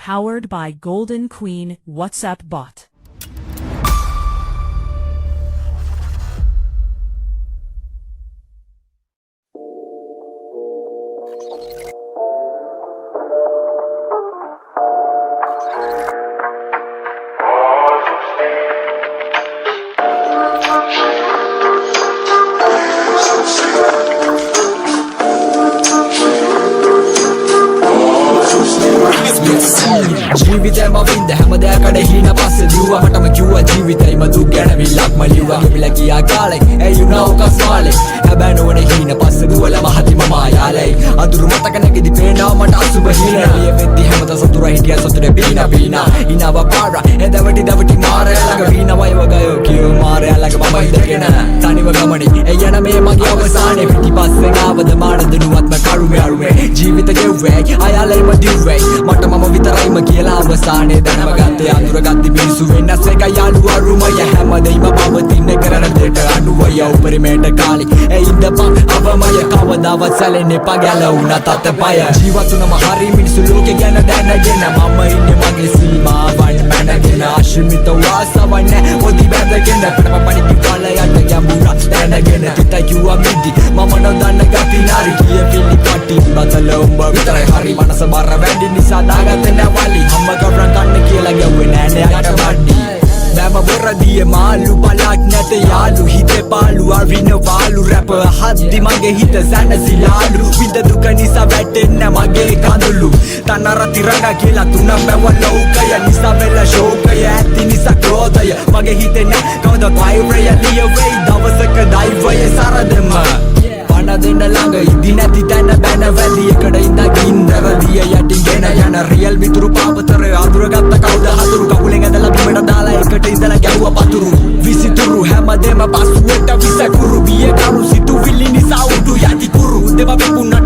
powered by Golden Queen WhatsApp bot. ජීවිතේම වින්ද හැමදේකට හීන පස්සේ දිව්වා මටම කිව්වා ජීවිතේම දුක් ගැන විලක්ම ලිව්වා ගෙවිලා ගියා කාලේ ඒ you know කස්වාලේ හැබැයි නෝනේ හීන පස්සේ දුවල මහති මම ආයාලේ අඳුරු මතක නැගිදි පේනවා මට අසුබ හීන මේ වෙද්දි හැමද සතුර හිටියා සතුරේ බීනා ඉනව පාර එදවටි මාරය ළඟ වීන වයව ගයෝ කියෝ මාරය ළඟ මම ඉඳගෙන තනිව ගමනේ ඒ යන මේ මගේ අවසානේ පිටිපස්සෙන් ආවද මාන දිනුවත්ම කරුමේ ජීවිත ගෙව්වේ ආයාලේම දිව්වේ මට මම විතරයිම කියලා අවසානේ දැනගත්තේ අඳුරගත්ති මිනිසු වෙනස් එක යාළු අරුමය හැමදේම පවතින කරන දෙට අඩුවය උපරිමයට කාලි ඒ ඉඳපන් අවමය කවදාවත් සැලෙන්නේ පගැලුණා තත්පය ජීවතුනම හරි මිනිසු ලෝකේ ගැන දැනගෙන මම ඉන්නේ මගේ සීමාවන් මැනගෙන ආශිමිත වාසවන්න ඔදි බැඳගෙන පණි කාලයට ගැඹුරා දැනගෙන පිටයි කිව්වා මිදි මම නොදන්න ගති නාරි කිය පිළි පටි බතල උඹ විතරයි හරි මනස බර වැඩි නිසා දාගත්තේ නැවලි අම්ම ගබරන් කන්න කියලා ගැව්වේ නෑනේ අට වඩි බෑම බොරදියේ මාළු බලක් නැත යාළු හිතේ පාළු අරින වාළු රැප හද්දි මගේ හිත සැනසිලාලු විඳ දුක නිසා වැටෙන්න මගේ කඳුළු තනර තිරඟ කියලා තුන බැව ලෝකය නිසා වෙල ශෝකය ඇති නිසා ක්‍රෝධය මගේ හිතේ නෑ කවද වෛරය ලිය වෙයි දවසක දෛවය සරදම පණ දෙන්න ළඟ ඉදි නැති තැන බැන වැලි එකට ඉඳ ගින්දර දිය යටිගෙන යන රියල් මිතුරු පාපතර අඳුරගත්ත කවුද හතුරු කකුලෙන් ඇදලා බිමට දාලා එකට ඉඳලා ගැව්වා පතුරු විසිතුරු හැමදේම පසුවට විසකුරු බිය කරු සිතුවිලි නිසා උඩු යටි කුරු දෙව පිපුන්න